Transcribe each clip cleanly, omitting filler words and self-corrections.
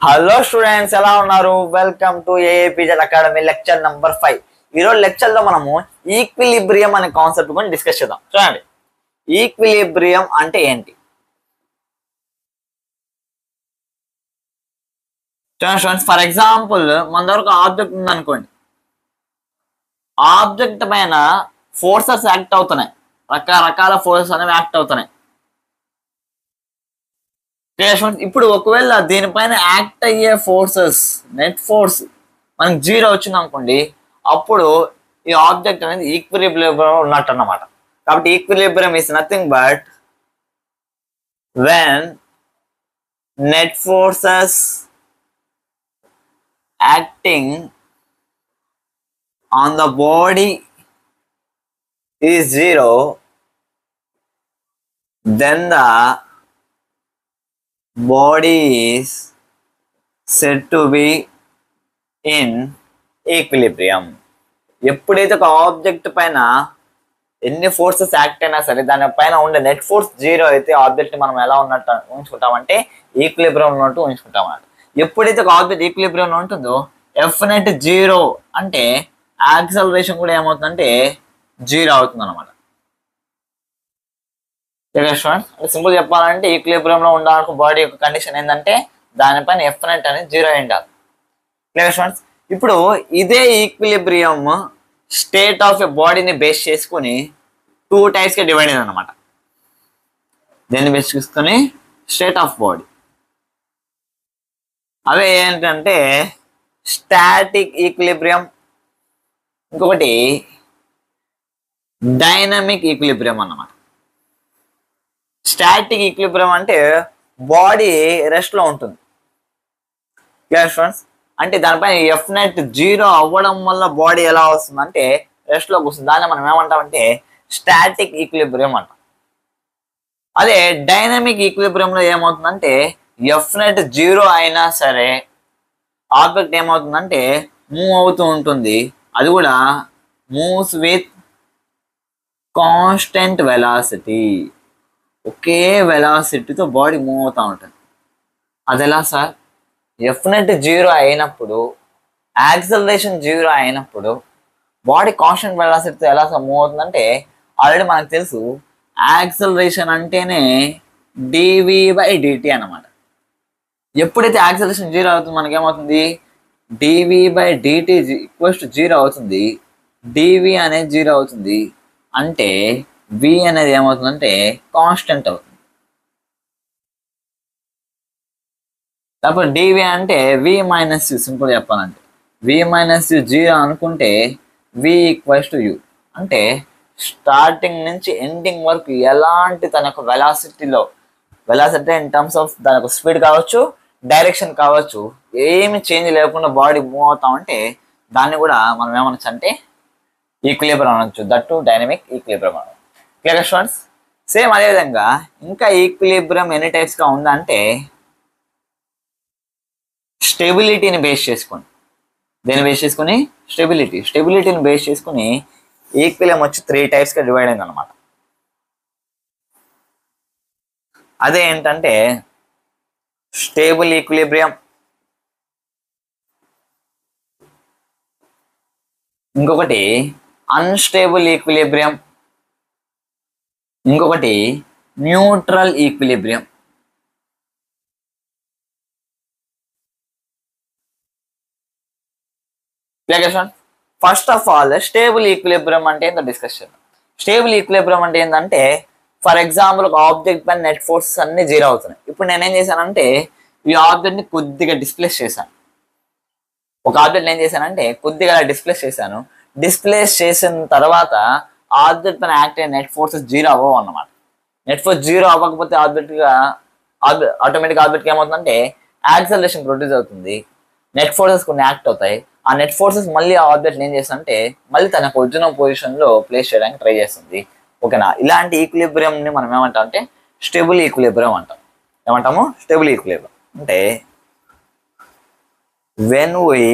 Hello students, ఎలా ఉన్నారు? Welcome to AAPZ academy lecture number 5. ఈరోజు లెక్చర్ లో మనము ఈక్విలిబ్రియం అనే కాన్సెప్ట్ గురించి డిస్కస్ చేద్దాం. చూడండి, ఈక్విలిబ్రియం అంటే ఏంటి? చూడండి స్టూడెంట్స్, ఫర్ ఎగ్జాంపుల్ మన దగ్గర ఒక ఆబ్జెక్ట్ ఉందనుకోండి. ఆబ్జెక్ట్ పైన ఫోర్సెస్ యాక్ట్ అవుతున్నాయి, రకరకాల ఫోర్సెస్ అనేవి యాక్ట్ అవుతున్నాయి. ఇప్పుడు ఒకవేళ దీనిపైన యాక్ట్ అయ్యే ఫోర్సెస్ నెట్ ఫోర్స్ మనకి 0 వచ్చింది అనుకోండి, అప్పుడు ఈ ఆబ్జెక్ట్ అనేది ఈక్విలిబ్రియం ఉన్నట్టు అన్నమాట. కాబట్టి equilibrium is nothing but when net forces acting on the body is 0, then the body is said to be in equilibrium. ఎప్పుడైతే ఒక ఆబ్జెక్ట్ పైన ఎన్ని ఫోర్సెస్ యాక్ట్ అయినా సరే దానిపైన ఉండే నెట్ ఫోర్స్ 0 అయితే ఆబ్జెక్ట్ మనం ఎలా ఉన్నట్టు ఉంచుకుంటామంటే ఈక్విలిబ్రియం ఉన్నట్టు ఉంచుకుంటాం అన్నమాట. ఎప్పుడైతే ఒక ఆబ్జెక్ట్ ఈక్విలిబ్రియం ఉంటుందో ఎఫ్ నెట్ 0 అంటే యాక్సలరేషన్ కూడా ఏమవుతుందంటే 0 అవుతుంది అనమాట. సింపుల్ చెప్పాలంటే ఈక్విలిబ్రియం లో ఉండాలనుకో బాడీ యొక్క కండిషన్ ఏంటంటే దానిపైన ఎఫ్ నెట్ అనేది 0 అయి ఉండాలి. Clear students? ఇప్పుడు ఇదే ఈక్విలిబ్రియం స్టేట్ ఆఫ్ ఎ బాడీని బేస్ చేసుకుని 2 టైప్స్ గా డివైడ్ అయింది అనమాట. దేన్ని బేస్ చేసుకుని? State of body. అవే ఏంటంటే స్టాటిక్ ఈక్విలిబ్రియం, ఇంకొకటి డైనమిక్ ఈక్విలిబ్రియం అన్నమాట. స్టాటిక్ ఈక్విలిబ్రియం అంటే బాడీ రెస్ట్ లో ఉంటుంది. Clear students? అంటే దానిపైన ఎఫ్ నెట్ 0 అవ్వడం వల్ల బాడీ ఎలా వస్తుందంటే రెస్ట్ లోకి వస్తుంది. దాన్ని మనం ఏమంటామంటే స్టాటిక్ ఈక్విలిబ్రియం అంటాం. అదే డైనమిక్ ఈక్విలిబ్రియంలో ఏమవుతుందంటే ఎఫ్ నెట్ 0 అయినా సరే ఆబ్జెక్ట్ ఏమవుతుందంటే మూవ్ అవుతూ ఉంటుంది. అది కూడా మూవ్స్ విత్ కాన్స్టెంట్ వెలాసిటీ. ఒకే వెలాసిటీతో బాడీ మూవ్ అవుతూ ఉంటుంది. అది ఎలా సార్? ఎఫ్ నెట్ 0 అయినప్పుడు, యాక్సలరేషన్ 0 అయినప్పుడు బాడీ కాన్స్టెంట్ వెలాసిటీతో ఎలా మూవ్ అవుతుందంటే ఆల్రెడీ మనకు తెలుసు, యాక్సలరేషన్ అంటేనే dv/dt అన్నమాట. ఎప్పుడైతే యాక్సలరేషన్ 0 అవుతుంది మనకేమవుతుంది? dv/dt = 0 అవుతుంది. dv అనేది 0 అవుతుంది అంటే v అనేది ఏమవుతుందంటే కాన్స్టెంట్ అవుతుంది. కాబట్టి dv అంటే v - u. సింపుల్ చెప్పాలంటే v - u 0 అనుకుంటే v = u. అంటే స్టార్టింగ్ నుంచి ఎండింగ్ వరకు ఎలాంటి తన యొక్క వెలాసిటీ ఇన్ టర్మ్స్ ఆఫ్ దాని యొక్క స్పీడ్ కావచ్చు, డైరెక్షన్ కావచ్చు, ఏమి చేంజ్ లేకుండా బాడీ మూవ్ అవుతామంటే దాన్ని కూడా మనం ఏమనొచ్చు అంటే ఈక్విలిబ్రియం అనొచ్చు. దట్టు డైనమిక్ ఈక్విలిబ్రియం అనొచ్చు. Clear students? సేమ్ అదేవిధంగా ఇంకా ఈక్విలిబ్రియం ఎన్ని టైప్స్ గా ఉందంటే స్టెబిలిటీని బేస్ చేసుకొని, దేన్ని బేస్ చేసుకుని? స్టెబిలిటీని బేస్ చేసుకుని ఈక్విలిబ్రియం వచ్చి 3 టైప్స్ గా డివైడ్ అయింది అనమాట. అదే ఏంటంటే స్టేబుల్ ఈక్విలిబ్రియం, ఇంకొకటి అన్స్టేబుల్ ఈక్విలిబ్రియం, ఇంకొకటి neutral equilibrium. First of all stable equilibrium అంటే ఏంటో డిస్కస్ చేద్దాం. స్టేబుల్ ఈక్విలిబ్రియం అంటే ఏంటంటే ఫర్ ఎగ్జాంపుల్ ఒక ఆబ్జెక్ట్ పైన నెట్ ఫోర్సెస్ అన్ని 0 అవుతున్నాయి. ఇప్పుడు నేనేం చేశానంటే ఈ ఆబ్జెక్ట్ ని కొద్దిగా డిస్ప్లేస్ చేశాను. ఒక ఆబ్జెక్ట్ ఏం చేశానంటే కొద్దిగా డిస్ప్లేస్ చేశాను. డిస్ప్లేస్ చేసిన తర్వాత ఆబ్జెక్ట్ పైన యాక్ట్ అయిన నెట్ ఫోర్సెస్ 0 అవ్వవు అన్నమాట. నెట్ ఫోర్స్ 0 అవ్వకపోతే ఆటోమేటిక్ ఆబ్జెక్ట్ ఏమవుతుందంటే యాక్సలరేషన్ ప్రొడ్యూస్ అవుతుంది. నెట్ ఫోర్సెస్ కొన్ని యాక్ట్ అవుతాయి. ఆ నెట్ ఫోర్సెస్ మళ్ళీ ఆ ఆబ్జెక్ట్ ఏం చేస్తుందంటే మళ్ళీ తన ఒరిజినల్ పొజిషన్ లో ప్లేస్ చేయడానికి ట్రై చేస్తుంది. ఓకేనా? ఇలాంటి ఈక్విలిబ్రియం ని మనం ఏమంటాం అంటే స్టేబుల్ ఈక్విలిబ్రియం అంటాం. ఏమంటాము? స్టేబుల్ ఈక్విలిబ్రియం అంటే when we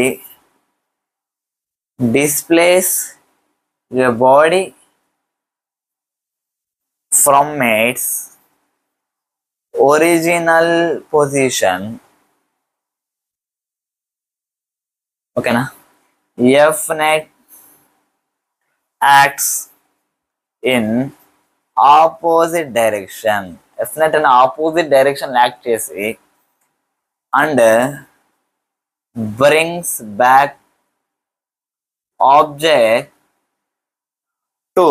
displace a body from its original position ఓకేనా. F net acts in opposite direction. F net అనే ఆపోజిట్ డైరెక్షన్ యాక్ట్ చేసి and brings back object to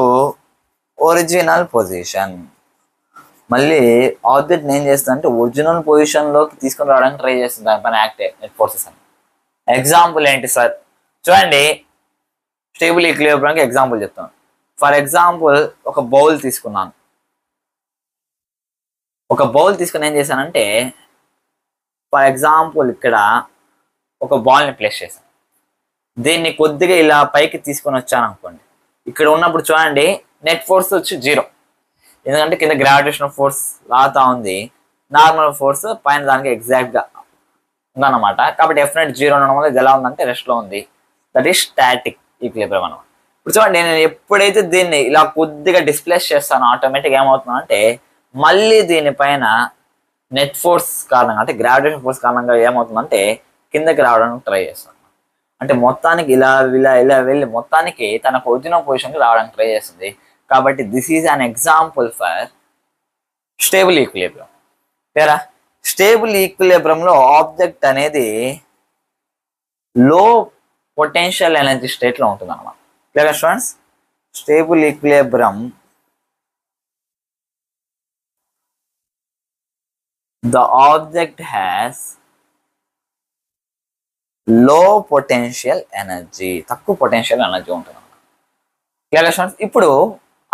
original position. మళ్ళీ object ఏం చేస్తుంది అంటే ఒరిజినల్ పొజిషన్లోకి తీసుకొని రావడానికి ట్రై చేస్తుంది దానిపైన యాక్ట్ నెట్ ఫోర్సెస్ అని. ఎగ్జాంపుల్ ఏంటి సార్? చూడండి, స్టేబుల్ ఈక్విలిబ్రియంకి ఎగ్జాంపుల్ చెప్తాను. ఫర్ ఎగ్జాంపుల్ ఒక బౌల్ తీసుకున్నాను. ఒక బౌల్ తీసుకుని ఏం చేశానంటే, ఫర్ ఎగ్జాంపుల్ ఇక్కడ ఒక బాల్ని ప్లేస్ చేశాను. దీన్ని కొద్దిగా ఇలా పైకి తీసుకొని వచ్చాను అనుకోండి. ఇక్కడ ఉన్నప్పుడు చూడండి నెట్ ఫోర్స్ వచ్చి 0, ఎందుకంటే కింద గ్రావిటేషనల్ ఫోర్స్ లాతా ఉంది, నార్మల్ ఫోర్స్ పైన దానికి ఎగ్జాక్ట్గా ఉందన్నమాట. కాబట్టి ఎఫ్ నెట్ 0 ఉండడం వల్ల ఇది ఎలా ఉందంటే రెస్ట్లో ఉంది. దట్ ఈస్ స్టాటిక్ ఈక్విలిబ్రియం అన్నమాట. ఇప్పుడు చూడండి, నేను ఎప్పుడైతే దీన్ని ఇలా కొద్దిగా డిస్ప్లేస్ చేస్తానో ఆటోమేటిక్గా ఏమవుతుందంటే మళ్ళీ దీనిపైన నెట్ ఫోర్స్ కారణంగా అంటే గ్రావిటేషన్ ఫోర్స్ కారణంగా ఏమవుతుందంటే కిందకి రావడానికి ట్రై చేస్తాను. అంటే మొత్తానికి ఇలా ఇలా ఇలా వెళ్ళి మొత్తానికి తనకు ఒరిజినల్ పొజిషన్కి రావడానికి ట్రై చేస్తుంది. కాబట్టి this is an example for stable equilibrium. వేరా స్టేబుల్ ఈక్విలిబ్రియంలో ఆబ్జెక్ట్ అనేది లో పొటెన్షియల్ ఎనర్జీ స్టేట్లో ఉంటుంది అన్నమాట. Clear students? Stable equilibrium the object has లో పొటెన్షియల్ ఎనర్జీ, తక్కువ పొటెన్షియల్ ఎనర్జీ ఉంటుంది. Clear students? ఇప్పుడు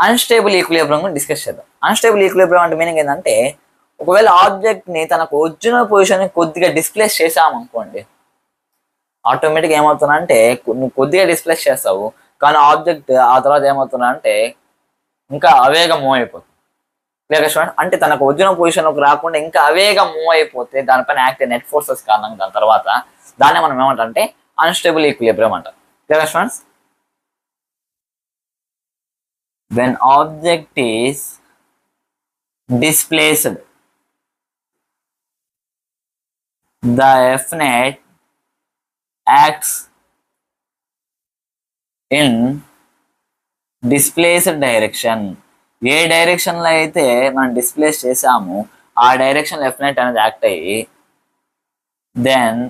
అన్స్టేబుల్ ఈక్విలిబ్రియం డిస్కస్ చేద్దాం. అన్స్టేబుల్ ఈక్విలిబ్రియం అంటే మీనింగ్ ఏంటంటే ఒకవేళ ఆబ్జెక్ట్ని తనకు ఒరిజినల్ పొజిషన్ని కొద్దిగా డిస్ప్లేస్ చేసామనుకోండి, ఆటోమేటిక్గా ఏమవుతుందంటే నువ్వు కొద్దిగా డిస్ప్లేస్ చేస్తావు కానీ ఆబ్జెక్ట్ ఆ తర్వాత ఏమవుతుందంటే ఇంకా అవేగా మూవ్ అయిపోతుంది. Clear student? అంటే తనకు ఒరిజినల్ పొజిషన్లోకి రాకుండా ఇంకా అవేగా మూవ్ అయిపోతే దానిపైన యాక్ట్ నెట్ ఫోర్సెస్ కారణంగా దాని తర్వాత దాన్ని మనం ఏమంటారంటే అన్స్టేబుల్ ఈక్విలిబ్రియం అంటాం. Clear students? when object is displaced, the F net acts in displaced direction. ఏ డైరెక్షన్లో అయితే మనం డిస్ప్లేస్ చేసాము ఆ డైరెక్షన్ ఎఫ్ నెట్ అనేది యాక్ట్ అయ్యి then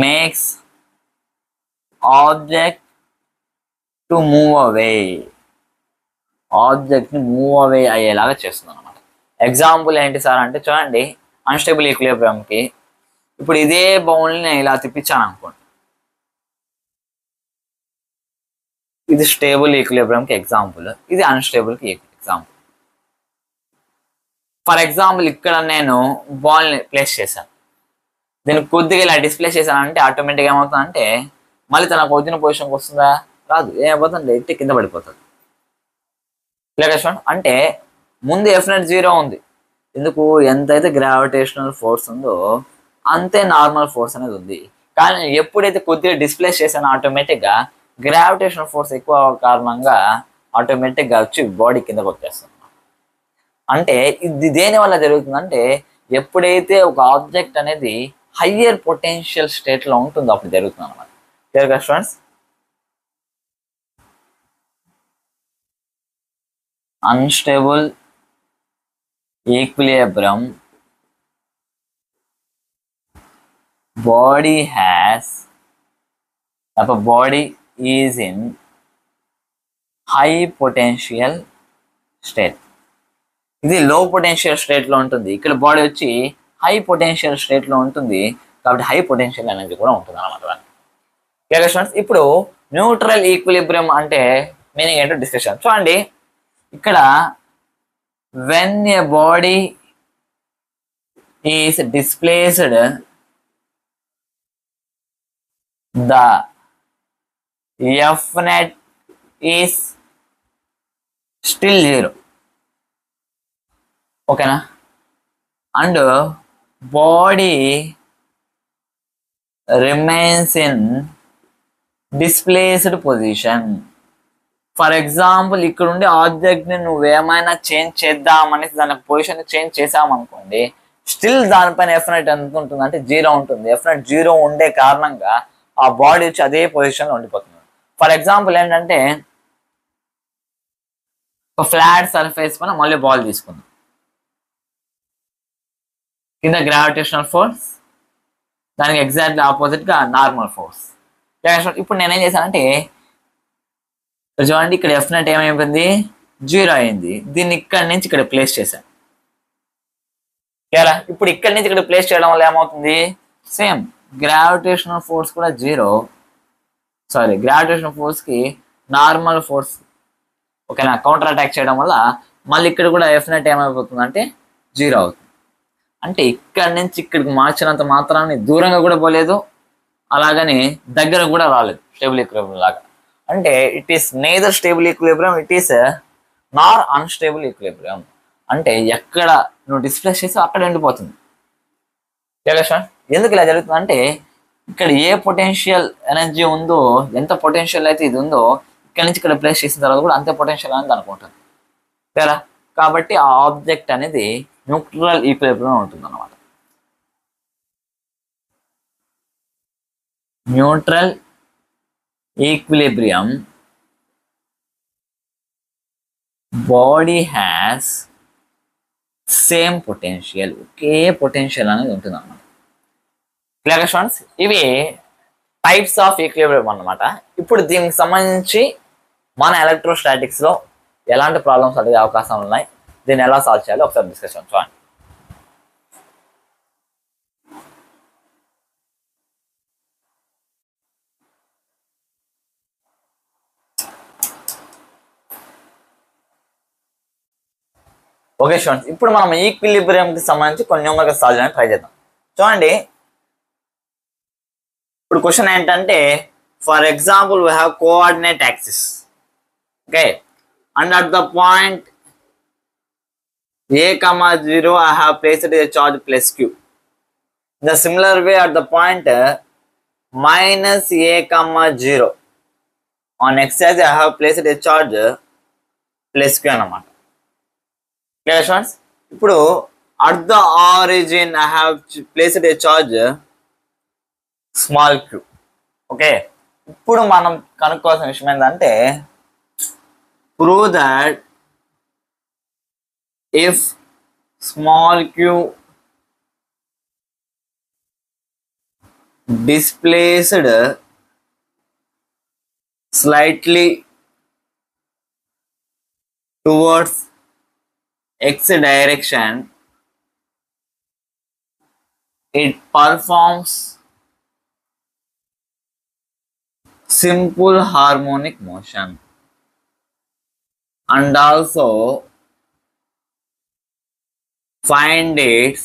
makes object to move away, ఆబ్జెక్ట్ని మూవ్ అవే అయ్యేలాగా చేస్తుంది అనమాట. ఎగ్జాంపుల్ ఏంటి సార్ అంటే చూడండి, అన్స్టేబుల్ ఈక్విలిబ్రియంకి ఇప్పుడు ఇదే బౌల్ని ఇలా తిప్పించాను అనుకోండి, ఇది స్టేబుల్ ఈక్విలిబ్రియంకి ఎగ్జాంపుల్, ఇది అన్స్టేబుల్కి ఎగ్జాంపుల్. ఫర్ ఎగ్జాంపుల్ ఇక్కడ నేను బాల్ని ప్లేస్ చేశాను, దీన్ని కొద్దిగా ఇలా డిస్ప్లేస్ చేశానంటే ఆటోమేటిక్గా ఏమవుతుందంటే మళ్ళీ తనకు వచ్చిన పొజిషన్కి వస్తుందా? రాదు. ఏమైపోతుంది? ఎట్టి కింద పడిపోతుంది. క్లియర్? అంటే ముందు ఎఫ్ నెట్ 0 ఉంది, ఎందుకు? ఎంతైతే గ్రావిటేషనల్ ఫోర్స్ ఉందో అంతే నార్మల్ ఫోర్స్ అనేది ఉంది. కానీ ఎప్పుడైతే కొద్దిగా డిస్ప్లేస్ చేశానో ఆటోమేటిక్గా గ్రావిటేషనల్ ఫోర్స్ ఎక్కువ కారణంగా ఆటోమేటిక్గా వచ్చి బాడీ కిందకు వచ్చేస్తుంది. అంటే ఇది దేని వల్ల జరుగుతుందంటే ఎప్పుడైతే ఒక ఆబ్జెక్ట్ అనేది హయ్యర్ పొటెన్షియల్ స్టేట్లో ఉంటుందో అప్పుడు జరుగుతుంది అన్నమాట. క్లియర్ గా students? unstable equilibrium, body is in high potential state. ఇది లో పొటెన్షియల్ స్టేట్లో ఉంటుంది, ఇక్కడ బాడీ వచ్చి హై పొటెన్షియల్ స్టేట్లో ఉంటుంది. కాబట్టి హై పొటెన్షియల్ ఎనర్జీ కూడా ఉంటుంది అన్నమాట. Clear students? ఇప్పుడు న్యూట్రల్ ఈక్విలిబ్రియం అంటే మీనింగ్ ఏంటో డిస్కషన్ చూడండి. ఇక్కడ when a body is displaced, the F net is still 0. ఓకేనా? And body remains in displaced position. For example ఇక్కడ ఉండే ఆబ్జెక్ట్ని నువ్వేమైనా చేంజ్ చేద్దామనేసి దానికి పొజిషన్ చేంజ్ చేసామనుకోండి, స్టిల్ దానిపైన ఎఫ్ నెట్ ఎంత ఉంటుంది అంటే 0 ఉంటుంది. ఎఫ్ నెట్ 0 ఉండే కారణంగా ఆ బాడీ వచ్చి అదే పొజిషన్లో ఉండిపోతుంది. ఫర్ ఎగ్జాంపుల్ ఏంటంటే ఒక ఫ్లాట్ సర్ఫేస్ పైన మళ్ళీ బాల్ తీసుకుందాం. కింద గ్రావిటేషనల్ ఫోర్స్, దానికి ఎగ్జాక్ట్లీ ఆపోజిట్గా నార్మల్ ఫోర్స్. ఇప్పుడు నేనేం చేశానంటే చూడండి, ఇక్కడ ఎఫ్ నెట్ ఏమైపోయింది, 0 అయింది. దీన్ని ఇక్కడ నుంచి ఇక్కడ ప్లేస్ చేశాను. ఓకేరా? ఇప్పుడు ఇక్కడ నుంచి ఇక్కడ ప్లేస్ చేయడం వల్ల ఏమవుతుంది, సేమ్ గ్రావిటేషనల్ ఫోర్స్ కూడా 0, గ్రావిటేషనల్ ఫోర్స్కి నార్మల్ ఫోర్స్ ఓకేనా కౌంటర్ అటాక్ చేయడం వల్ల మళ్ళీ ఇక్కడ కూడా ఎఫ్ నెట్ ఏమైపోతుంది అంటే 0 అవుతుంది. అంటే ఇక్కడ నుంచి ఇక్కడికి మార్చినంత మాత్రాన్ని దూరంగా కూడా పోలేదు, అలాగని దగ్గర కూడా రాలేదు స్టేబుల్ ఈక్విలిబ్రియం లాగా. అంటే it is neither stable equilibrium, it is Nar unstable equilibrium. అంటే ఎక్కడ నువ్వు డిస్ప్లేస్ చేసి అక్కడ ఎండిపోతుంది. ఎందుకు ఇలా జరుగుతుంది అంటే ఇక్కడ ఏ పొటెన్షియల్ ఎనర్జీ ఉందో, ఎంత పొటెన్షియల్ అయితే ఇది ఉందో, ఇక్కడ నుంచి ఇక్కడ ప్లేస్ చేసిన తర్వాత కూడా అంతే పొటెన్షియల్ అనేది అనుకుంటుంది కదా. కాబట్టి ఆ ఆబ్జెక్ట్ అనేది న్యూట్రల్ ఈక్విలిబ్రియం ఉంటుంది అన్నమాట. Neutral equilibrium body has same potential, okay potential అనేది ఉంటుంది అన్నమాట. క్లియర్ స్టూడెంట్స్, ఇవి టైప్స్ ఆఫ్ ఈక్విలిబ్రియం అన్నమాట. ఇప్పుడు దీనికి సంబంధించి మన ఎలక్ట్రోస్టాటిక్స్లో ఎలాంటి ప్రాబ్లమ్స్ అడిగే అవకాశాలు ఉన్నాయి, దీన్ని ఎలా సాల్వ్ చేయాలో ఒకసారి డిస్కషన్ చూడండి. ఓకే స్టూడెంట్స్, ఇప్పుడు మనం ఈక్విలిబ్రియంకి సంబంధించి కొన్ని న్యూమరికల్ సాల్వ్ చేయడానికి ట్రై చేద్దాం. చూడండి, ఇప్పుడు క్వశ్చన్ ఏంటంటే for example we have coordinate axis, okay, and at the point a,0 I have placed a charge plus q. In the similar way at the point minus a,0 on x-axis I have placed a charge plus q అన్నమాట. Clear students? ఇప్పుడు at the origin I have placed a charge small q. Okay, ఇప్పుడు మనం కనుక్కోవాల్సిన విషయం ఏంటంటే prove that if small q displaced slightly towards x direction, it performs simple harmonic motion and also find its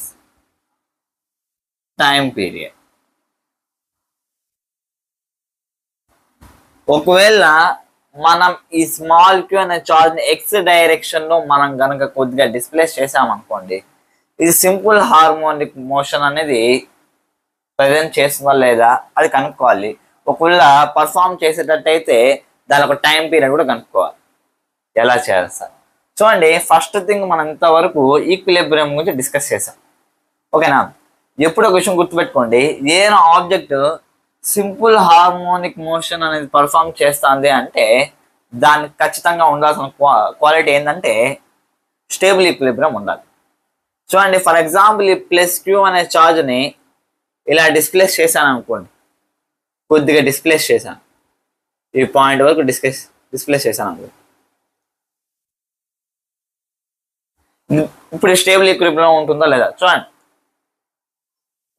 time period. ఒకవేళ మనం ఈ small queue అనే charge ని X direction లో మనం కనుక కొద్దిగా డిస్ప్లేస్ చేసామనుకోండి, ఇది సింపుల్ హార్మోనిక్ మోషన్ అనేది ప్రజెంట్ చేస్తుందా లేదా అది కనుక్కోవాలి. ఒకవేళ పర్ఫామ్ చేసేటట్టయితే దాని ఒక టైం పీరియడ్ కూడా కనుక్కోవాలి. ఎలా చేయాలి సార్? చూడండి, ఫస్ట్ థింగ్ మనం ఇంతవరకు ఈక్విలిబ్రియం గురించి డిస్కస్ చేసాం, ఓకేనా. ఎప్పుడు ఒక విషయం గుర్తుపెట్టుకోండి, ఏదైనా ఆబ్జెక్ట్ సింపుల్ హార్మోనిక్ మోషన్ అనేది పర్ఫామ్ చేస్తుంది అంటే దానికి ఖచ్చితంగా ఉండాల్సిన క్వాలిటీ ఏంటంటే స్టేబుల్ ఈక్విలిబ్రియం ఉండాలి. చూడండి, ఫర్ ఎగ్జాంపుల్ ఈ ప్లస్ క్యూ అనే ఛార్జ్ని ఇలా డిస్ప్లేస్ చేశాను అనుకోండి, కొద్దిగా డిస్ప్లేస్ చేశాను, ఈ పాయింట్ వరకు డిస్ప్లేస్ చేశాను అనుకోండి, ఇప్పుడు స్టేబుల్ ఈక్విలిబ్రియం ఉంటుందా లేదా చూడండి.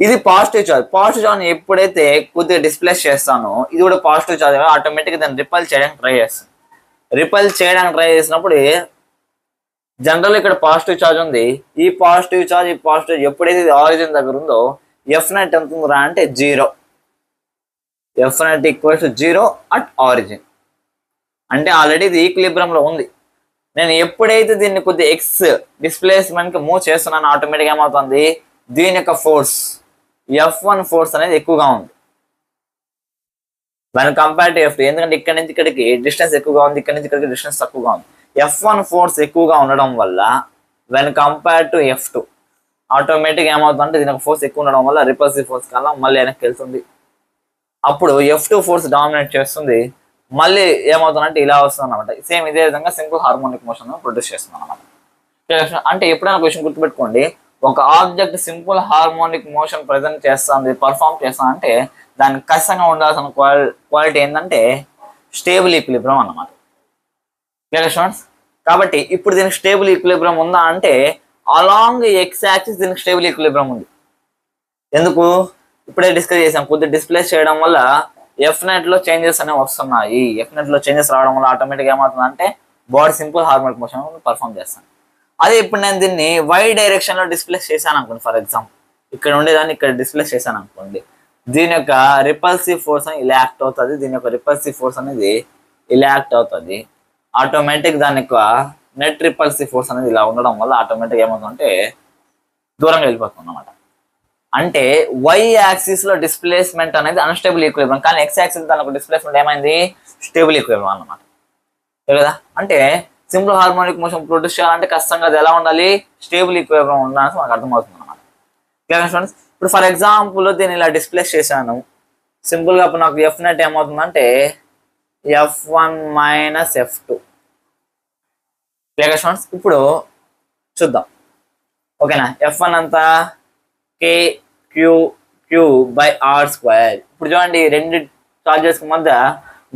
ఇది పాజిటివ్ చార్జ్, పాజిటివ్ చార్జ్ ఎప్పుడైతే కొద్దిగా డిస్ప్లేస్ చేస్తానో ఇది కూడా పాజిటివ్ చార్జ్ ఆటోమేటిక్గా దాన్ని రిపల్ చేయడానికి ట్రై చేస్తాను. రిపల్ చేయడానికి ట్రై చేసినప్పుడు జనరల్ ఇక్కడ పాజిటివ్ చార్జ్ ఉంది, ఈ పాజిటివ్ చార్జ్ ఈ పాజిటివ్ ఎప్పుడైతే ఇది ఆరిజిన్ దగ్గర ఉందో ఎఫ్ నెట్ ఎంత ఉందిరా అంటే 0. F net equals 0 at origin. అంటే ఆల్రెడీ ఇది ఈక్విలిబ్రియంలో ఉంది. నేను ఎప్పుడైతే దీన్ని కొద్దిగా ఎక్స్ డిస్ప్లేస్మెంట్కి మూవ్ చేస్తున్నాను ఆటోమేటిక్గా ఏమవుతుంది, దీని యొక్క ఫోర్స్ F1 ఫోర్స్ అనేది ఎక్కువగా ఉంది దాని కంపేర్ టు F2. ఎందుకంటే ఇక్కడ నుంచి ఇక్కడికి డిస్టెన్స్ ఎక్కువగా ఉంది, ఇక్కడ నుంచి ఇక్కడికి డిస్టెన్స్ తక్కువగా ఉంది. F1 ఫోర్స్ ఎక్కువగా ఉండడం వల్ల వెన్ కంపేర్ టు F2 ఆటోమేటిక్గా ఏమవుతుందంటే దీని ఫోర్స్ ఎక్కువ ఉండడం వల్ల రిపల్సివ్ ఫోర్స్ కన్నా మళ్ళీ వెనక్కి వెళ్తుంది. అప్పుడు F2 ఫోర్స్ డామినేట్ చేస్తుంది, మళ్ళీ ఏమవుతుందంటే ఇలా వస్తుంది అనమాట. సేమ్ ఇదే విధంగా సింపుల్ హార్మోనిక్ మోషన్ ప్రొడ్యూస్ చేస్తుంది అనమాట. అంటే ఎప్పుడైనా క్వశ్చన్ గుర్తుపెట్టుకోండి, ఒక object simple harmonic motion present చేస్తుంది, పర్ఫామ్ చేస్తుంది అంటే దానికి ఖచ్చితంగా ఉండాల్సిన క్వాలిటీ ఏంటంటే స్టేబుల్ ఈక్విలిబ్రియం అన్నమాట. Clear students? కాబట్టి ఇప్పుడు దీనికి స్టేబుల్ ఈక్విలిబ్రియం ఉందా అంటే అలాంగ్ ఎక్స్ యాక్సిస్ దీనికి స్టేబుల్ ఈక్విలిబ్రియం ఉంది. ఎందుకు? ఇప్పుడే డిస్కస్ చేసాం, కొద్దిగా డిస్ప్లేస్ చేయడం వల్ల ఎఫ్ నెట్ లో చేంజెస్ అనేవి వస్తున్నాయి. ఎఫ్ నెట్ లో చేంజెస్ రావడం వల్ల ఆటోమేటిక్గా ఏమవుతుందంటే body simple harmonic motion perform చేస్తాను. అదే ఇప్పుడు నేను దీన్ని వై డైరెక్షన్ లో డిస్ప్లేస్ చేశాను అనుకోండి, ఫర్ ఎగ్జాంపుల్ ఇక్కడ ఉండేదాన్ని ఇక్కడ డిస్ప్లేస్ చేశాను అనుకోండి, దీని యొక్క రిపల్సివ్ ఫోర్స్ అని ఇలా యాక్ట్ అవుతుంది, దీని యొక్క రిపల్సివ్ ఫోర్స్ అనేది ఇలా యాక్ట్ అవుతుంది. ఆటోమేటిక్ దాని యొక్క నెట్ రిపల్సివ్ ఫోర్స్ అనేది ఇలా ఉండడం వల్ల ఆటోమేటిక్ ఏమవుతుందంటే దూరంగా వెళ్ళిపోతుంది అన్నమాట. అంటే వై యాక్సిస్ లో డిస్ప్లేస్మెంట్ అనేది అన్స్టేబుల్ ఈక్విలిబ్రియం, కానీ ఎక్స్ యాక్సిస్ దాని డిస్ప్లేస్మెంట్ ఏమైంది? స్టేబుల్ ఈక్విలిబ్రియం అన్నమాట. కదా, అంటే సింపుల్ హార్మోనిక్ మోషన్ ప్రొడ్యూస్ చేయాలంటే ఖచ్చితంగా అది ఎలా ఉండాలి? స్టేబుల్ ఈక్విలిబ్రియం ఉండాలని మనకు అర్థమవుతుంది అన్నమాట. Clear students? ఇప్పుడు ఫర్ ఎగ్జాంపుల్ దీన్ని ఇలా డిస్ప్లేస్ చేశాను, సింపుల్ గా ఇప్పుడు నాకు ఎఫ్ నెట్ ఏమవుతుందంటే F1 minus F2. Clear students? ఇప్పుడు చూద్దాం, ఓకేనా? F1 అంతా KQ/R². ఇప్పుడు చూడండి, రెండు చార్జెస్ మధ్య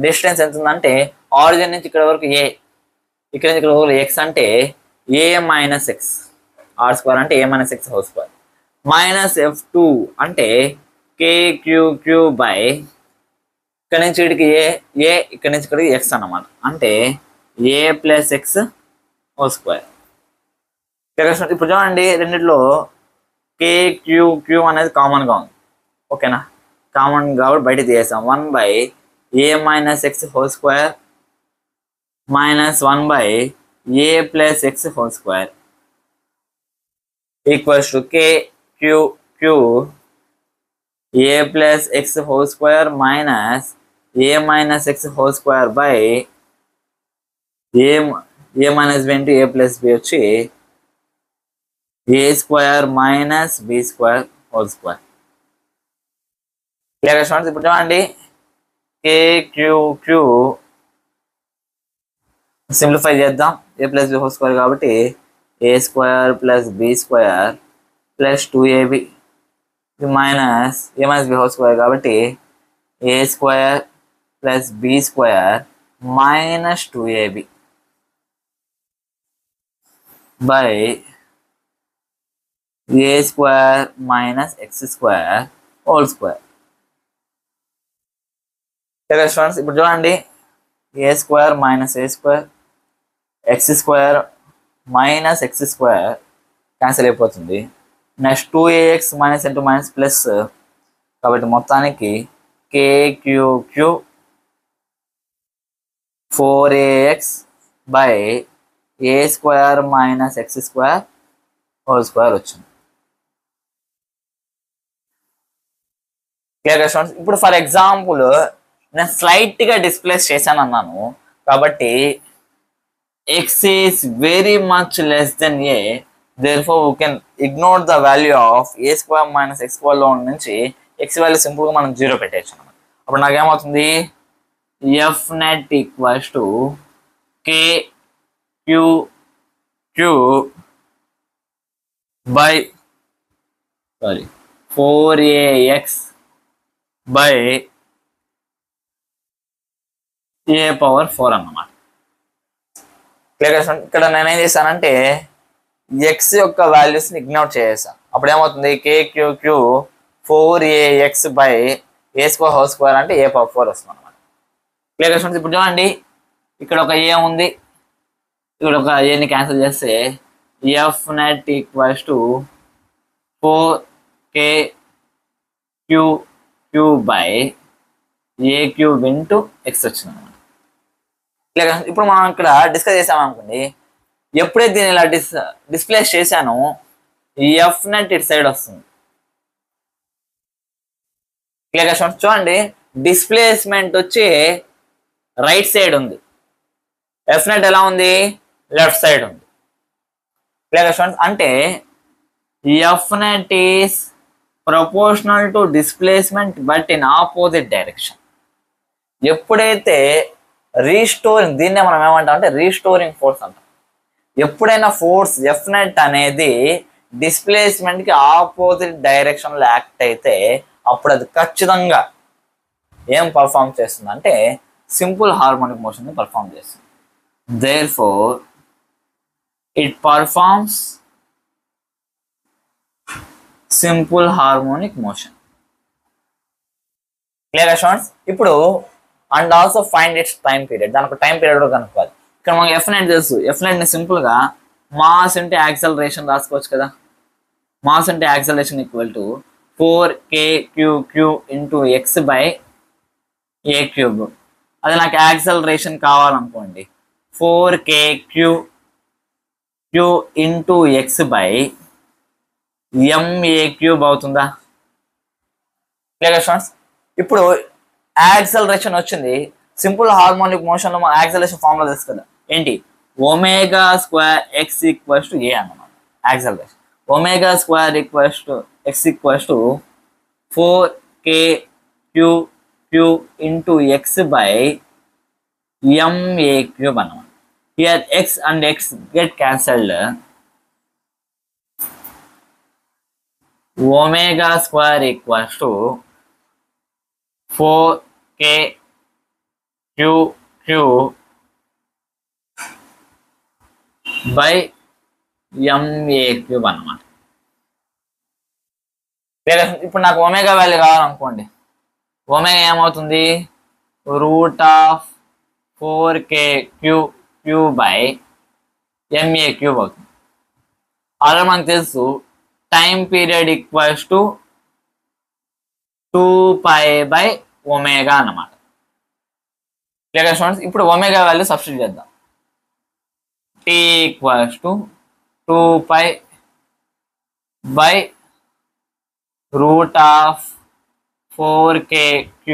డిస్టెన్స్ ఎంత ఉందంటే ఆరిజిన్ నుంచి ఇక్కడ వరకు ఏ, ఇక్కడ నుంచి ఇక్కడ వరకు ఎక్స్ అంటే A మైనస్ ఎక్స్, R² అంటే A minus X whole square, minus F2 అంటే KQQ బై ఇక్కడ నుంచి ఇక్కడికి ఏ ఇక్కడ నుంచి ఇక్కడికి ఎక్స్ అన్నమాట, అంటే A plus X whole square. ఇప్పుడు చూడండి, రెండిట్లో KQQ అనేది కామన్గా ఉంది, ఓకేనా? కామన్ కాబట్టి బయట తీసేసాం. 1/A minus X whole square minus 1/A plus X whole square equals to KQQ A plus X whole square minus A minus X whole square by A minus B into A plus B వచ్చి A² minus B² whole square. Clear students? ఇప్పుడు చూడండి, KQQ simplify చేద్దాం, A plus B whole square కాబట్టి A² plus B² plus 2AB minus A minus B whole square కాబట్టి A² plus B² minus 2AB by A² minus X² whole square. Students? ఇప్పుడు చూడండి, A² minus A² X² minus X² cancel అయిపోతుంది. Next 2AX minus into minus plus, కాబట్టి మొత్తానికి KQQ 4AX by A² minus X² whole square వచ్చింది. Clear students? ఇప్పుడు for example నేను slight గా displace చేశాను అన్నాను కాబట్టి x is very much less than A, therefore we can ignore the value of A² minus X² లో నుంచి x value simple గా మనం 0 పెట్టేయచ్చు అన్నమాట. అప్పుడు నాకేమవుతుంది? F net equals to KQQ by 4AX by A⁴ అన్నమాట. క్లియర్? ఇక్కడ నేనేం చేశానంటే ఎక్స్ యొక్క వాల్యూస్ని ఇగ్నోర్ చేసేసాను. అప్పుడు ఏమవుతుంది? KQQ 4AX by A² whole square అంటే A⁴ వస్తుంది అనమాట. క్లియర్? ఇప్పుడు చూడండి, ఇక్కడ ఒక ఏ ఉంది, ఇక్కడ ఒక ఏని క్యాన్సిల్ చేస్తే F net equals to 4KQQ by A³ into X వచ్చింది అనమాట. క్లియర్? ఇప్పుడు మనం ఇక్కడ డిస్కస్ చేసామనుకోండి, ఎప్పుడైతే దీన్ని ఇలా డిస్ప్లేస్ చేశానో F net ఇటు సైడ్ వస్తుంది. క్లియర్? చూడండి, డిస్ప్లేస్మెంట్ వచ్చి రైట్ సైడ్ ఉంది, F net ఎలా ఉంది? లెఫ్ట్ సైడ్ ఉంది. క్లియర్? అంటే F net is proportional to displacement but in opposite direction. ఎప్పుడైతే రీస్టోరింగ్, దీన్నే మనం ఏమంటాం అంటే రీస్టోరింగ్ ఫోర్స్ అంటాం. ఎప్పుడైనా ఫోర్స్ ఎఫ్ నెట్ అనేది డిస్ప్లేస్మెంట్కి ఆపోజిట్ డైరెక్షన్లో యాక్ట్ అయితే అప్పుడు అది ఖచ్చితంగా ఏం పర్ఫామ్ చేస్తుంది అంటే సింపుల్ హార్మోనిక్ మోషన్ని పర్ఫామ్ చేస్తుంది. Therefore it performs simple harmonic motion. Clear students? ఇప్పుడు and also find its time period, దానికి టైం పీరియడ్ కూడా కనుక్కోవాలి. ఇక్కడ మనకు ఎఫ్ నెట్ తెలుసు. ఎఫ్ నెట్ని సింపుల్గా మాస్ ఇంటూ యాక్సలరేషన్ రాసుకోవచ్చు కదా. Mass into acceleration equal to 4kq into X by A cube. అది నాకు యాక్సలరేషన్ కావాలనుకోండి, 4kq into X by MA cube అవుతుందా? Clear students? ఇప్పుడు యాక్సలరేషన్ వచ్చింది. సింపుల్ హార్మోనిక్ మోషన్ లో యాక్సలరేషన్ ఫార్ములా తెలుసు కదా, ఏంటి? Omega square X equals to A అన్నమాట. Acceleration omega square equals to X equals to 4kq into X by MA cube అన్నమాట. Here X and X get cancelled. Omega square equals to 4kq by MA cube అన్నమాట. ఇప్పుడు నాకు omega value కావాలనుకోండి, omega ఏమవుతుంది? Root of 4kq by MA cube అవుతుంది. Already మనకు తెలుసు time period equals to 2π by omega అన్నమాట. Clear students? ఇప్పుడు ఒమేగా వాల్యూ సబ్స్టిట్యూట్ చేద్దాం. t equals to 2π by root of 4kq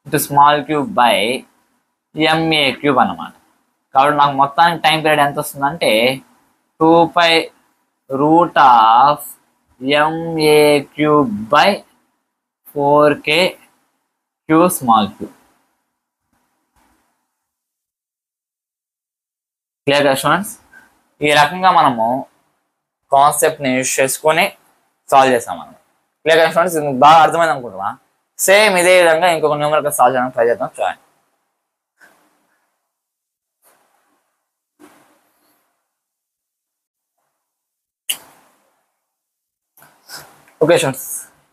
into small cube by MA cube అన్నమాట. కాబట్టి నాకు మొత్తానికి టైం పీరియడ్ ఎంత వస్తుందంటే 2π root of MA cube by 4kq small cube. Clear గా స్టూడెంట్స్? ఈ రకంగా మనము కాన్సెప్ట్ని యూజ్ చేసుకొని సాల్వ్ చేస్తాం మనం. క్లియర్ గా స్టూడెంట్స్? ఇది బాగా అర్థమైంది అనుకుంటున్నా. సేమ్ ఇదే విధంగా ఇంకొక న్యూమరికల్ సాల్వ్ చేయడానికి ట్రై చేద్దాం. చూడండి. ఓకే స్టూడెంట్స్,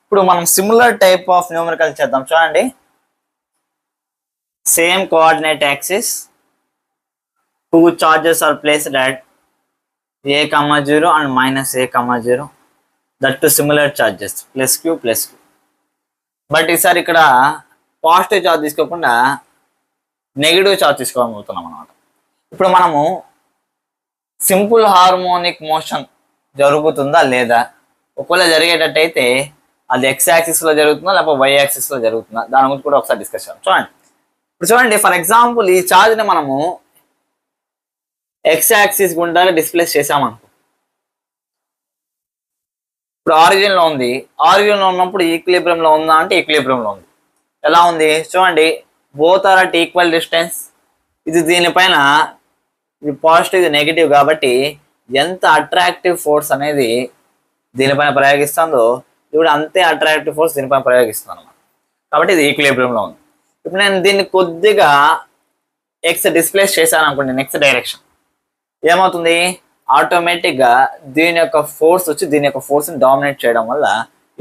ఇప్పుడు మనం సిమిలర్ టైప్ ఆఫ్ న్యూమరికల్ చేద్దాం. చూడండి. Same coordinate axis, 2 charges are placed at a, 0 and minus a, 0. That to similar charges plus q plus q. But ఈసారి ఇక్కడ పాజిటివ్ చార్జ్ తీసుకోకుండా నెగిటివ్ చార్జ్ తీసుకోబోతున్నాం అన్నమాట. ఇప్పుడు మనము సింపుల్ హార్మోనిక్ మోషన్ జరుగుతుందా లేదా, ఒకవేళ జరిగేటట్టయితే అది ఎక్స్ యాక్సిస్లో జరుగుతుందా లేకపోతే వై యాక్సిస్లో జరుగుతుందా, దాని గురించి కూడా ఒకసారి డిస్కస్ చేద్దాం. చూడండి. ఇప్పుడు చూడండి, ఫర్ ఎగ్జాంపుల్ ఈ ఛార్జ్ని మనము ఎక్స్ యాక్సిస్ గుండా డిస్ప్లేస్ చేసామనుకో. ఇప్పుడు ఆరిజిన్ లో ఉంది, ఆరిజిన్ లో ఉన్నప్పుడు ఈక్విలిబ్రియం లో ఉందా అంటే ఈక్విలిబ్రియం లో ఉంది. ఎలా ఉంది చూడండి, both are at equal distance. ఇది దీనిపైన ఇది పాజిటివ్, ఇది నెగిటివ్ కాబట్టి ఎంత అట్రాక్టివ్ ఫోర్స్ అనేది దీనిపైన ప్రయోగిస్తుందో ఇప్పుడు అంతే అట్రాక్టివ్ ఫోర్స్ దీనిపైన ప్రయోగిస్తుంది అన్నమాట. కాబట్టి ఇది ఈక్విలిబ్రియం లో ఉంది. ఇప్పుడు నేను దీన్ని కొద్దిగా ఎక్స్ డిస్ప్లేస్ చేశాను అనుకోండి, నెక్స్ట్ డైరెక్షన్ ఏమవుతుంది? ఆటోమేటిక్గా దీని యొక్క ఫోర్స్ వచ్చి దీని యొక్క ఫోర్స్ని డామినేట్ చేయడం వల్ల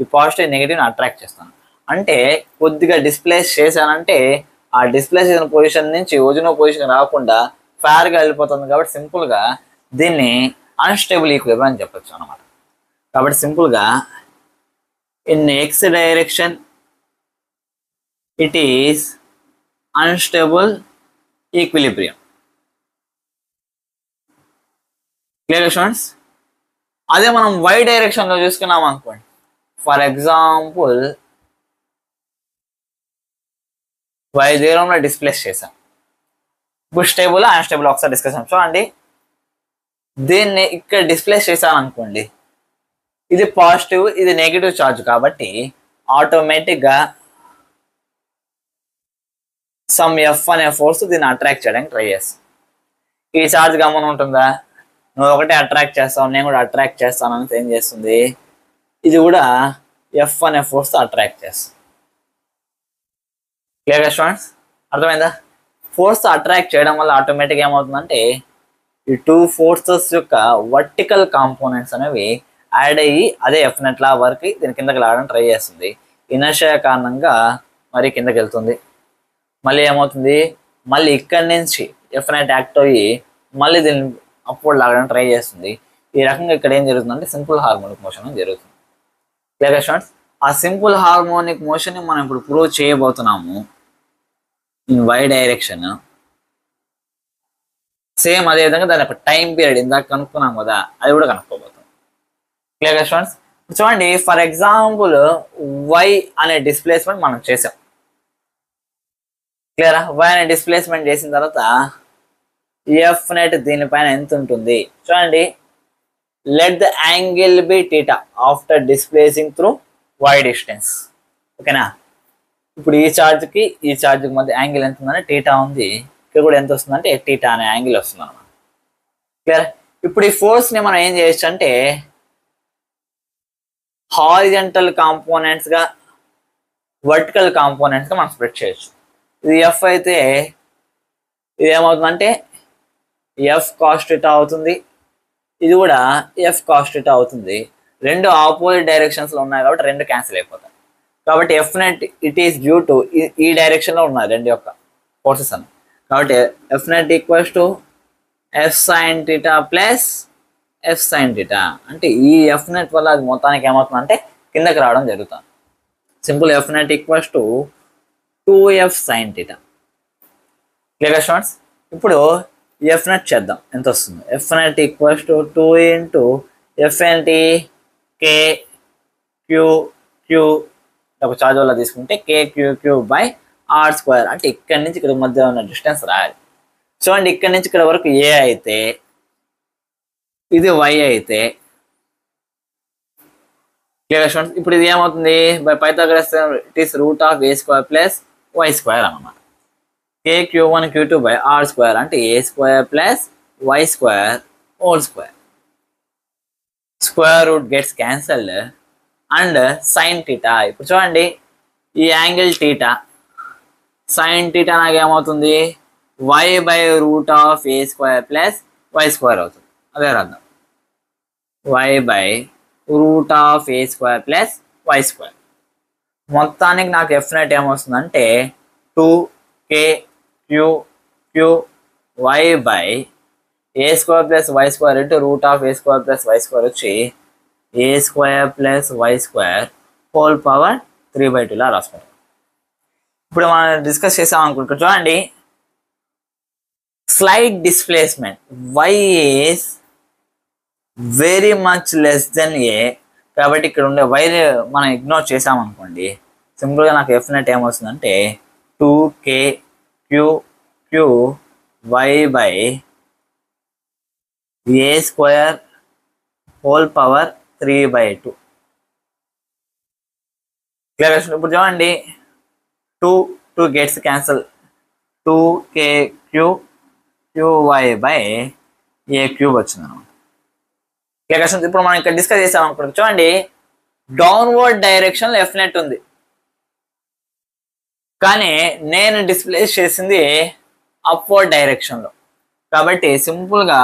ఈ పాజిటివ్ నెగిటివ్ని అట్రాక్ట్ చేస్తాను. అంటే కొద్దిగా డిస్ప్లేస్ చేశానంటే ఆ డిస్ప్లేస్ చేసిన పొజిషన్ నుంచి ఒరిజినల్ పొజిషన్ రాకుండా ఫేర్గా వెళ్ళిపోతుంది. కాబట్టి సింపుల్గా దీన్ని అన్స్టేబుల్ ఈక్విలిబ్రియం అని చెప్పొచ్చు అనమాట. కాబట్టి సింపుల్గా in X direction it is unstable equilibrium. Clear students? అదే మనం వై డైరెక్షన్లో చూసుకున్నాం అనుకోండి, ఫర్ ఎగ్జాంపుల్ వై దూరంలో డిస్ప్లేస్ చేసాం. ఇప్పుడు స్టేబుల్ అన్స్టేబుల్ ఒకసారి డిస్కస్ చేసాం. చూడండి, దీన్ని ఇక్కడ డిస్ప్లేస్ చేశాను అనుకోండి, ఇది పాజిటివ్, ఇది నెగిటివ్ చార్జ్ కాబట్టి ఆటోమేటిక్గా సమ్ ఎఫ్ అనే ఫోర్స్ దీన్ని అట్రాక్ట్ చేయడానికి ట్రై చేస్తుంది. ఈ చార్జ్ గమనం ఉంటుందా, నువ్వు ఒకటే అట్రాక్ట్ చేస్తావు, నేను కూడా అట్రాక్ట్ చేస్తాను అని ఏం చేస్తుంది, ఇది కూడా ఎఫ్ అనే ఫోర్స్ అట్రాక్ట్ చేస్తుంది. క్లియర్గా స్టూడెంట్స్, అర్థమైందా? ఫోర్స్ అట్రాక్ట్ చేయడం వల్ల ఆటోమేటిక్గా ఏమవుతుందంటే ఈ టూ ఫోర్సెస్ యొక్క వర్టికల్ కాంపోనెంట్స్ అనేవి యాడ్ అయ్యి అదే ఎఫ్ నెట్ లా వరకు దీని కిందకి లాగడానికి ట్రై చేస్తుంది. ఇనర్షియా కారణంగా మరి కిందకి వెళ్తుంది. మళ్ళీ ఏమవుతుంది, మళ్ళీ ఇక్కడి నుంచి ఎఫ్ నెట్ యాక్ట్ అయ్యి మళ్ళీ దీన్ని అప్వర్డ్ లాగడానికి ట్రై చేస్తుంది. ఈ రకంగా ఇక్కడ ఏం జరుగుతుందంటే సింపుల్ హార్మోనిక్ మోషన్ జరుగుతుంది. క్లియర్గా స్టూడెంట్స్, ఆ సింపుల్ హార్మోనిక్ మోషన్ మనం ఇప్పుడు ప్రూవ్ చేయబోతున్నాము ఇన్ వై డైరెక్షన్. సేమ్ అదే విధంగా దాని యొక్క టైం పీరియడ్ ఇందాక కనుక్కున్నాం కదా, అది కూడా కనుక్కోబోతాం. క్లియర్గా స్టూడెంట్స్, చూడండి ఫర్ ఎగ్జాంపుల్ వై అనే డిస్ప్లేస్మెంట్ మనం చేసాం. క్లియరా? వై అనే డిస్ప్లేస్మెంట్ చేసిన తర్వాత ఎఫ్ నెట్ దీనిపైన ఎంత ఉంటుంది చూడండి. Let the angle be theta after displacing through Y distance. ఓకేనా? ఇప్పుడు ఈ ఛార్జ్కి ఈ ఛార్జ్కి మధ్య యాంగిల్ ఎంత ఉందంటే టీటా ఉంది. ఇక్కడ కూడా ఎంత వస్తుందంటే టీటా అనే యాంగిల్ వస్తుంది అన్నమాట. క్లియర్? ఇప్పుడు ఈ ఫోర్స్ని మనం ఏం చేయొచ్చు అంటే హారిజంటల్ కాంపోనెంట్స్గా, వర్టికల్ కాంపోనెంట్స్గా మనం స్ప్రెడ్ చేయొచ్చు. ఇది ఎఫ్ అయితే ఇది ఏమవుతుందంటే ఎఫ్ కాస్ టీటా అవుతుంది, ఇది కూడా ఎఫ్ కాస్ టీటా అవుతుంది. రెండు ఆపోజిట్ డైరెక్షన్స్లో ఉన్నాయి కాబట్టి రెండు క్యాన్సిల్ అయిపోతాయి. కాబట్టి F net it is due to ఈ డైరెక్షన్లో ఉన్నాయి రెండు యొక్క ఫోర్సెస్ అని. కాబట్టి F net equals to F sine theta plus F sine theta. అంటే ఈ ఎఫ్ నెట్ వల్ల అది మొత్తానికి ఏమవుతుందంటే కిందకి రావడం జరుగుతుంది. Simple F net equals to 2f sine theta. క్లియర్గా స్టూడెంట్స్, ఇప్పుడు ఎఫ్ నెట్ చేద్దాం, ఎంత వస్తుంది. F net equals to 2 into F ఏంటి కే క్యూ క్యూ ఒక చార్జ్ వల్ల తీసుకుంటే K Q Q by R square. అంటే ఇక్కడి నుంచి ఇక్కడ మధ్య ఉన్న డిస్టెన్స్ రాయాలి. చూడండి ఇక్కడి నుంచి ఇక్కడ వరకు ఏ అయితే ఇది వై అయితే, క్లియర్ స్టూడెంట్స్, ఇప్పుడు ఇది ఏమవుతుంది by Pythagoras it is root of A square plus Y square అన్నమాట. కే క్యూ1 క్యూ2 బై ఆర్ స్క్వేర్ అంటే A square plus Y square whole square. Square root gets cancelled and sine theta. ఇప్పుడు చూడండి ఈ యాంగిల్ టీటా, సైన్ టీటా నాకు ఏమవుతుంది Y by root of A square plus Y square అవుతుంది. అదే అర్థం, Y by root of A square plus Y square. మొత్తానికి నాకు ఎఫ్ నెట్ ఏమొస్తుందంటే 2k Q Q Y by A square plus Y square into root of A square plus Y square వచ్చి A square plus Y square whole power 3/2 లా రాసుకుంటాం. ఇప్పుడు మనం discuss చేసాం అనుకుంటున్నాం. చూడండి slide displacement Y is very much less than A. కాబట్టి ఇక్కడ ఉండే వైర్ మనం ఇగ్నోర్ చేసామనుకోండి, సింపుల్గా నాకు ఎఫ్ నెట్ ఏమొస్తుందంటే 2k Q Q Y by A square whole power 3/2. Clear? ఇప్పుడు చూడండి 2 gets cancel, 2k Q Q Y by A cube వచ్చింది అనమాట. క్లియర్? ఇప్పుడు మనం ఇక్కడ డిస్కస్ చేసాం అనుకుంటాం. చూడండి డౌన్వర్డ్ డైరెక్షన్ ఎఫ్ నెట్ ఉంది, కానీ నేను డిస్ప్లేస్ చేసింది అప్వర్డ్ డైరెక్షన్లో. కాబట్టి సింపుల్గా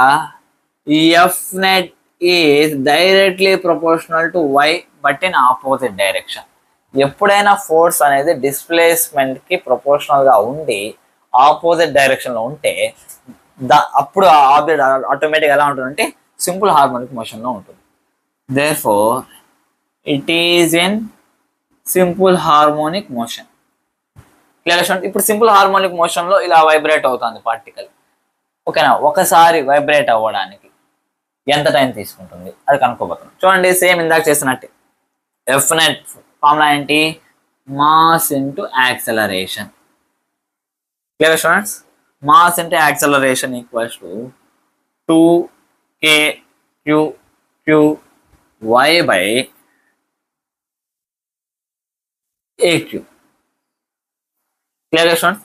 ఈ F net is directly proportional to Y but in opposite direction. ఎప్పుడైనా ఫోర్స్ అనేది డిస్ప్లేస్మెంట్కి ప్రపోర్షనల్గా ఉండి ఆపోజిట్ డైరెక్షన్లో ఉంటే అప్పుడు ఆబ్జెక్ట్ ఆటోమేటిక్ ఎలా ఉంటుందంటే సింపుల్ హార్మోనిక్ మోషన్లో ఉంటుంది. Therefore it is in simple harmonic motion. Clear? ఇప్పుడు సింపుల్ హార్మోనిక్ మోషన్లో ఇలా వైబ్రేట్ అవుతుంది పార్టికల్. ఓకేనా? ఒకసారి వైబ్రేట్ అవ్వడానికి ఎంత టైం తీసుకుంటుంది అది కనుక్కోబోతున్నాం. చూడండి సేమ్ ఇందాక చేసినట్టే ఎఫ్ నెట్ ఫార్ములా ఏంటి, mass into acceleration. Clear students? Mass into acceleration equals to 2k Q Q y by aq. Clear students?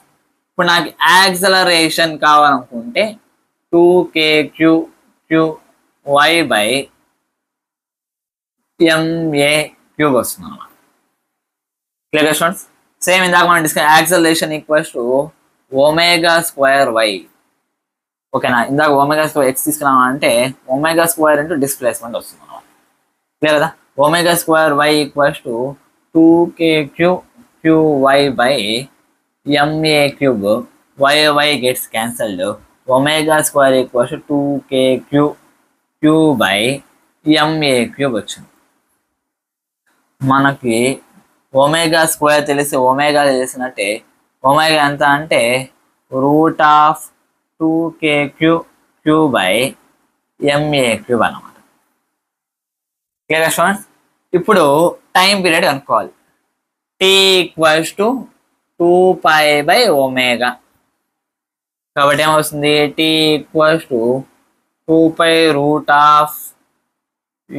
ఇప్పుడు నాకు యాక్సలరేషన్ కావాలనుకుంటే 2kq y by ma cube వస్తుంది అన్నమాట. Clear students? సేమ్ ఇందాక మనం acceleration equals to omega square Y. ఓకేనా? ఇందాక omega square X తీసుకున్నాం అంటే ఒమేగా స్క్వేర్ ఇంటూ డిస్ప్లేస్మెంట్ వస్తుంది అన్నమాట. క్లియర్ కదా? Omega square Y equals to 2kq by ma cube. y gets cancelled. Omega square equals to 2kq by ma cube వచ్చింది. మనకి omega square తెలిసి ఒమేగా తెలిసినట్టే omega ఎంత అంటే √2kq by ma cube అన్నమాట. Clear students? ఇప్పుడు time period కనుక్కోవాలి. t equals to 2π by omega. కాబట్టి ఏమవుతుంది? t equals to 2π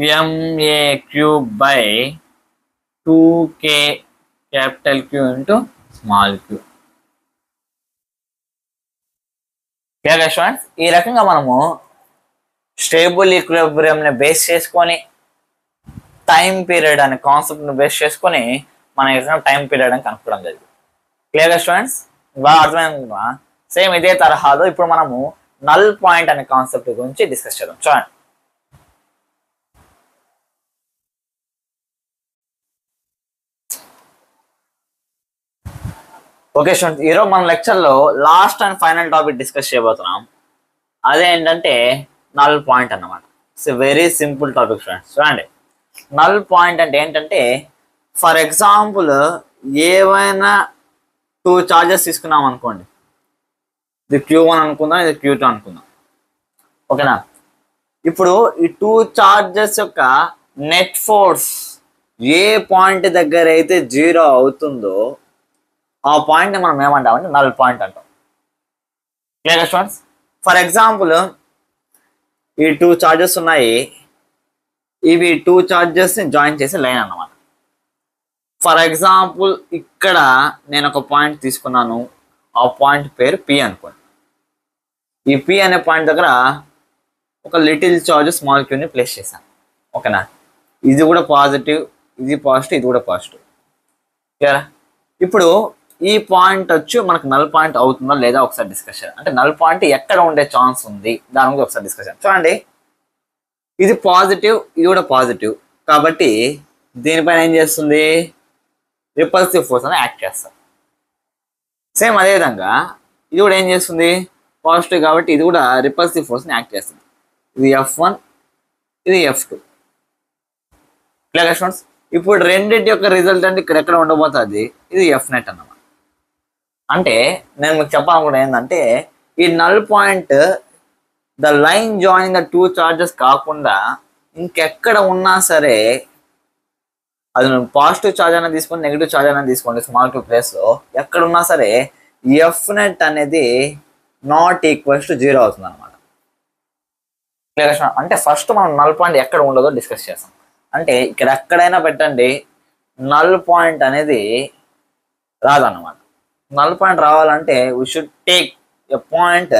√ma cube by 2k capital Q into small q. Clear students? ఈ రకంగా మనము స్టేబుల్ ఈక్విలిబ్రియంని బేస్ చేసుకొని టైం పీరియడ్ అనే కాన్సెప్ట్ని బేస్ చేసుకొని మన టైం పీరియడ్ అని కనుక్కోవడం జరిగింది. Clear students? బాగా అర్థమైందా? సేమ్ ఇదే తరహాలో ఇప్పుడు మనము నల్ పాయింట్ అనే కాన్సెప్ట్ గురించి డిస్కస్ చేద్దాం. చూడండి, ఓకే స్టూడెంట్స్, ఈరోజు మన లెక్చర్లో last and final topic discuss చేయబోతున్నాం. అదేంటంటే నల్ పాయింట్ అన్నమాట. It's very simple topic students. చూడండి, నల్ పాయింట్ అంటే ఏంటంటే ఫర్ ఎగ్జాంపుల్ ఏవైనా 2 చార్జెస్ తీసుకున్నాం అనుకోండి. ఇది Q1 అనుకుందాం, ఇది Q2 అనుకుందాం. ఓకేనా? ఇప్పుడు ఈ 2 చార్జెస్ యొక్క నెట్ ఫోర్స్ ఏ పాయింట్ దగ్గర అయితే 0 అవుతుందో ఆ పాయింట్ని మనం ఏమంటామంటే నల్ పాయింట్ అంటాం. Clear students? ఫర్ ఎగ్జాంపుల్ ఈ 2 చార్జెస్ ఉన్నాయి. ఇవి 2 చార్జెస్ని జాయిన్ చేసే లైన్ అన్నమాట. ఫర్ ఎగ్జాంపుల్ ఇక్కడ నేను ఒక పాయింట్ తీసుకున్నాను. ఆ పాయింట్ పేరు P అనుకోండి. ఈ P అనే పాయింట్ దగ్గర ఒక లిటిల్ చార్జ్ స్మాల్ క్యూని ప్లేస్ చేశాను. ఓకేనా? ఇది కూడా పాజిటివ్, ఇది పాజిటివ్, ఇది కూడా పాజిటివ్. క్లియరా? ఇప్పుడు ఈ పాయింట్ వచ్చి మనకు నల్ పాయింట్ అవుతుందో లేదా ఒకసారి డిస్కస్ చేయాలి. అంటే నల్ పాయింట్ ఎక్కడ ఉండే ఛాన్స్ ఉంది దాని గురించి ఒకసారి డిస్కస్ చేయాలి. చూడండి, ఇది పాజిటివ్, ఇది కూడా పాజిటివ్. కాబట్టి దీనిపైన ఏం చేస్తుంది? రిపల్సివ్ ఫోర్స్ అని యాక్ట్ చేస్తారు. సేమ్ అదేవిధంగా ఇది కూడా ఏం చేస్తుంది? పాజిటివ్ కాబట్టి ఇది కూడా రిపల్సివ్ ఫోర్స్ని యాక్ట్ చేస్తుంది. ఇది F1, ఇది F2. Clear students? ఇప్పుడు రెండింటి యొక్క రిజల్ట్ అంటే ఇక్కడ ఎక్కడ ఉండబోతుంది? ఇది F net అన్నమాట. అంటే నేను మీకు చెప్పాలనుకుంటే ఏంటంటే ఈ null point the line join the 2 charges కాకుండా ఇంకెక్కడ ఉన్నా సరే, అది పాజిటివ్ చార్జ్ అయినా తీసుకోండి, నెగిటివ్ చార్జ్ అయినా తీసుకోండి, స్మాల్ క్యూ ప్లేస్లో ఎక్కడ ఉన్నా సరే F net అనేది నాట్ ఈక్వల్స్ టు 0 అవుతుంది అనమాట. క్లియర్? అంటే ఫస్ట్ మనం నల్ పాయింట్ ఎక్కడ ఉండదో డిస్కస్ చేస్తాం. అంటే ఇక్కడ ఎక్కడైనా పెట్టండి, నల్ పాయింట్ అనేది రాదన్నమాట. నల్ పాయింట్ రావాలంటే we should take a point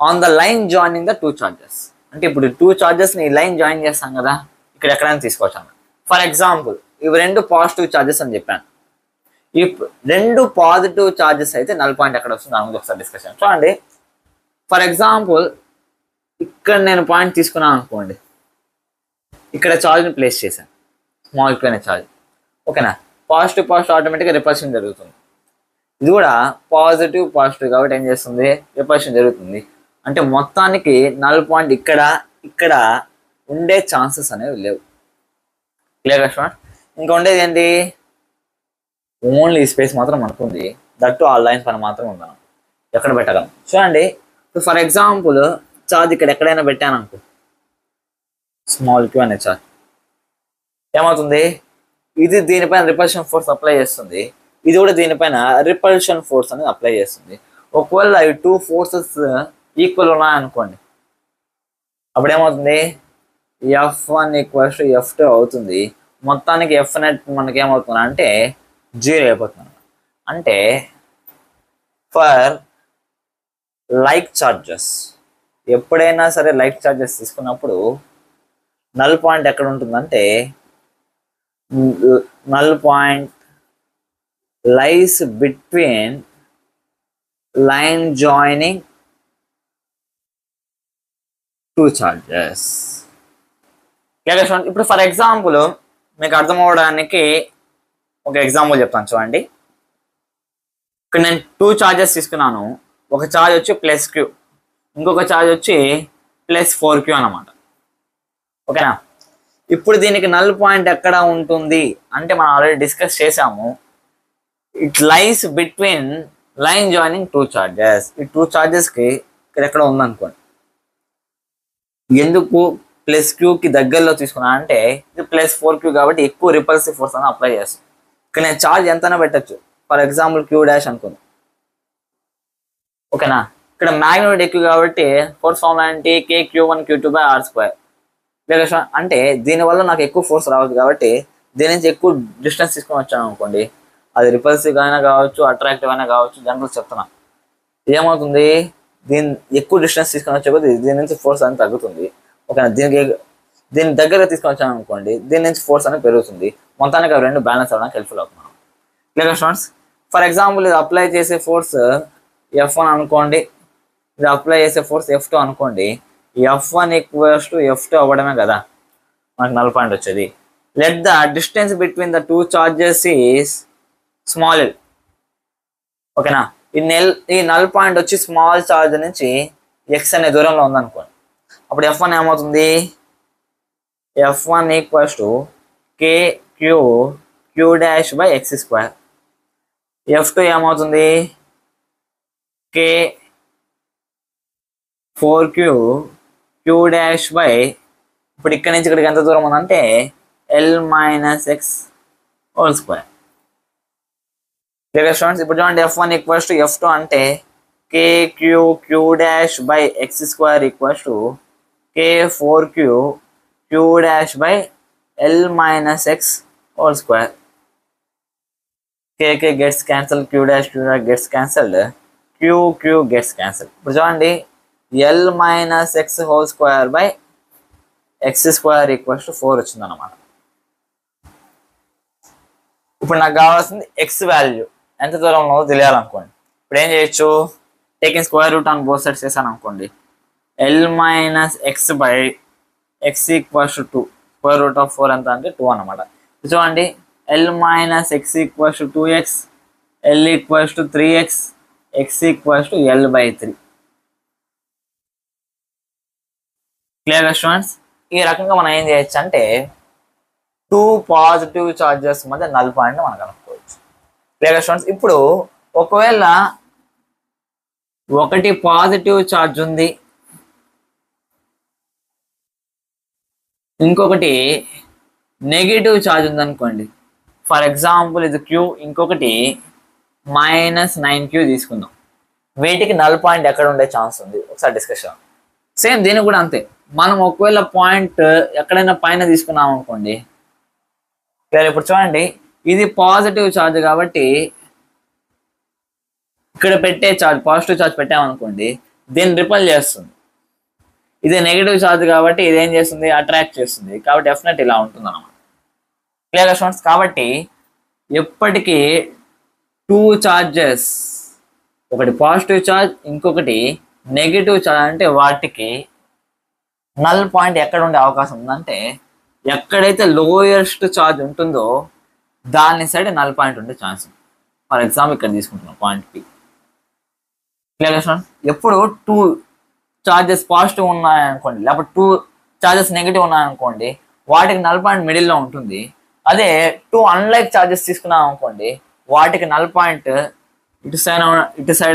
on the line joining the 2 charges. అంటే ఇప్పుడు 2 చార్జెస్ని లైన్ జాయిన్ చేస్తాం కదా, ఇక్కడ ఎక్కడైనా తీసుకోవచ్చు అన్నమాట. ఫర్ ఎగ్జాంపుల్ ఇవి 2 పాజిటివ్ చార్జెస్ అని చెప్పాను. ఈ 2 పాజిటివ్ చార్జెస్ అయితే నల్ పాయింట్ ఎక్కడ వస్తుంది దాని గురించి ఒకసారి డిస్కస్ చేద్దాం. చూడండి, ఫర్ ఎగ్జాంపుల్ ఇక్కడ నేను పాయింట్ తీసుకున్నాను అనుకోండి. ఇక్కడ ఛార్జ్ని ప్లేస్ చేశాను, స్మాల్ క్యూ అనే ఛార్జ్. ఓకేనా? పాజిటివ్ పాజిటివ్ ఆటోమేటిక్గా రిపల్షన్ జరుగుతుంది. ఇది కూడా పాజిటివ్ పాజిటివ్ కాబట్టి ఏం చేస్తుంది? రిపల్షన్ జరుగుతుంది. అంటే మొత్తానికి నల్ పాయింట్ ఇక్కడ ఇక్కడ ఉండే ఛాన్సెస్ అనేవి లేవు. Clear student? ఇంకా ఉండేది ఏంటి? ఓన్లీ ఈ స్పేస్ మాత్రం అనుకుంది. దట్టు ఆ లైన్ పైన మాత్రం ఉందాం, ఎక్కడ పెట్టగలం. చూడండి, ఫర్ ఎగ్జాంపుల్ ఛార్జ్ ఇక్కడ ఎక్కడైనా పెట్టాను అనుకో, స్మాల్ క్యూ అనే ఛార్జ్, ఏమవుతుంది? ఇది దీనిపైన రిపల్షన్ ఫోర్స్ అప్లై చేస్తుంది, ఇది కూడా దీనిపైన రిపల్షన్ ఫోర్స్ అనేది అప్లై చేస్తుంది. ఒకవేళ ఈ 2 ఫోర్సెస్ ఈక్వల్ ఉన్నాయనుకోండి, అప్పుడు ఏమవుతుంది? F1 ఈక్వల్స్ టు F2 అవుతుంది. మొత్తానికి F నెట్ మనకి ఏమవుతుంది అంటే 0 అయిపోతుంది. అంటే ఫర్ లైక్ చార్జెస్, ఎప్పుడైనా సరే లైక్ చార్జెస్ తీసుకున్నప్పుడు నల్ పాయింట్ ఎక్కడ ఉంటుందంటే null point lies between line joining two charges. ఇప్పుడు ఫర్ ఎగ్జాంపుల్ మీకు అర్థం అవ్వడానికి ఒక ఎగ్జాంపుల్ చెప్తాను చూడండి. ఇక్కడ నేను 2 చార్జెస్ తీసుకున్నాను. ఒక ఛార్జ్ వచ్చి +Q, ఇంకొక ఛార్జ్ వచ్చి +4Q అన్నమాట. ఓకేనా? ఇప్పుడు దీనికి నల్ పాయింట్ ఎక్కడ ఉంటుంది అంటే మనం ఆల్రెడీ డిస్కస్ చేసాము. It lies between line joining 2 charges. ఈ 2 చార్జెస్కి ఇక్కడ ఎక్కడ ఉందనుకోండి. ఎందుకు +Qకి దగ్గరలో తీసుకున్నా అంటే ఇది +4Q కాబట్టి ఎక్కువ రిపల్సివ్ ఫోర్స్ అని అప్లై చేస్తాం. ఇక్కడ నేను ఛార్జ్ ఎంతైనా పెట్టచ్చు. ఫర్ ఎగ్జాంపుల్ Q' అనుకుంది. ఓకేనా? ఇక్కడ మ్యాగ్నెట్ ఎక్కువ కాబట్టి ఫోర్స్ ఫార్ములా ఏంటి? KQ1Q2/r². అంటే దీనివల్ల నాకు ఎక్కువ ఫోర్స్ రావచ్చు కాబట్టి దీని నుంచి ఎక్కువ డిస్టెన్స్ తీసుకొని వచ్చాను అనుకోండి, అది రిపల్సివ్ అయినా కావచ్చు, అట్రాక్టివ్ అయినా కావచ్చు, జనరల్ చెప్తున్నా. ఏమవుతుంది? ఎక్కువ డిస్టెన్స్ తీసుకొని వచ్చే కొద్ది దీని నుంచి ఫోర్స్ అనేది తగ్గుతుంది. ఓకేనా? దీని దగ్గర తీసుకొని వచ్చాను అనుకోండి, దీని నుంచి ఫోర్స్ అనేది పెరుగుతుంది. మొత్తానికి అవి రెండు బ్యాలెన్స్ అవ్వడానికి హెల్ప్ఫుల్ అవుతున్నాం. Clear students? ఫర్ ఎగ్జాంపుల్ ఇది అప్లై చేసే ఫోర్స్ F1 అనుకోండి, ఇది అప్లై చేసే ఫోర్స్ F2 అనుకోండి. F1 ఈక్వల్స్ టు F2 అవ్వడమే కదా మనకు నల్ పాయింట్ వచ్చేది. Let the distance between the 2 charges is small L. ఓకేనా? ఈ నల్ పాయింట్ వచ్చి స్మాల్ చార్జ్ నుంచి X అనే దూరంలో ఉందనుకోండి. అప్పుడు F1 ఏమవుతుంది? F1 equals to KQ'/x². F2 ఏమవుతుంది? K4Q'/, ఇప్పుడు ఇక్కడ నుంచి ఇక్కడికి ఎంత దూరం ఉందంటే L-x². స్టూడెంట్స్ ఇప్పుడు చూడండి, F1 ఈక్వల్స్ టు F2 అంటే KQ'/x² equals to K4Q'/L-x². K gets cancelled, Q' gets cancelled, Q gets cancelled. ఇప్పుడు చూడండి, L-x² ఈక్వల్స్ టు 4 వచ్చింది అనమాట. ఇప్పుడు నాకు కావాల్సింది X వాల్యూ ఎంత దూరంలో తెలియాలనుకోండి. ఇప్పుడు ఏం చేయొచ్చు? Taking square root on both sides చేశాను అనుకోండి. L-x/x equals to 2. √4 ఎంత అంటే 2 అనమాట. చూడండి, L-x equals to 2x, L equals to 3x, x equals to L/3. Clear students? ఈ రకంగా మనం ఏం చేయొచ్చు అంటే 2 పాజిటివ్ చార్జెస్ మధ్య నల్ పాయింట్ మనం కనుక్కోవచ్చు. Clear students? ఇప్పుడు ఒకవేళ ఒకటి పాజిటివ్ ఛార్జ్ ఉంది, ఇంకొకటి నెగిటివ్ ఛార్జ్ ఉంది అనుకోండి. ఫర్ ఎగ్జాంపుల్ ఇది Q, ఇంకొకటి -9Q తీసుకుందాం. వీటికి నల్ పాయింట్ ఎక్కడ ఉండే ఛాన్స్ ఉంది ఒకసారి డిస్కషన్. సేమ్ దీనికి కూడా అంతే. మనం ఒకవేళ పాయింట్ ఎక్కడైనా పైన తీసుకున్నాం అనుకోండి. ఇప్పుడు చూడండి, ఇది పాజిటివ్ ఛార్జ్ కాబట్టి ఇక్కడ పెట్టే ఛార్జ్, పాజిటివ్ ఛార్జ్ పెట్టామనుకోండి, దీన్ని రిపల్ చేస్తుంది. ఇది నెగిటివ్ ఛార్జ్ కాబట్టి ఇది ఏం చేస్తుంది? అట్రాక్ట్ చేస్తుంది. కాబట్టి డెఫినెట్ ఇలా ఉంటుంది అన్నమాట. Clear students? కాబట్టి ఎప్పటికీ 2 చార్జెస్, ఒకటి పాజిటివ్ ఛార్జ్, ఇంకొకటి నెగిటివ్ ఛార్జ్, అంటే వాటికి నల్ పాయింట్ ఎక్కడ ఉండే అవకాశం ఉందంటే ఎక్కడైతే లోయెస్ట్ ఛార్జ్ ఉంటుందో దాని సైడ్ నల్ పాయింట్ ఉండే ఛాన్స్ ఉంది. ఫర్ ఎగ్జాంపుల్ ఇక్కడ తీసుకుంటున్నాం పాయింట్ P. Clear students? ఎప్పుడు 2 చార్జెస్ పాజిటివ్ ఉన్నాయనుకోండి, లేకపోతే 2 చార్జెస్ నెగిటివ్ ఉన్నాయనుకోండి, వాటికి నల్ పాయింట్ మిడిల్లో ఉంటుంది. అదే 2 అన్లైక్ చార్జెస్ తీసుకున్నాం అనుకోండి, వాటికి నల్ పాయింట్ ఇటు సైడ్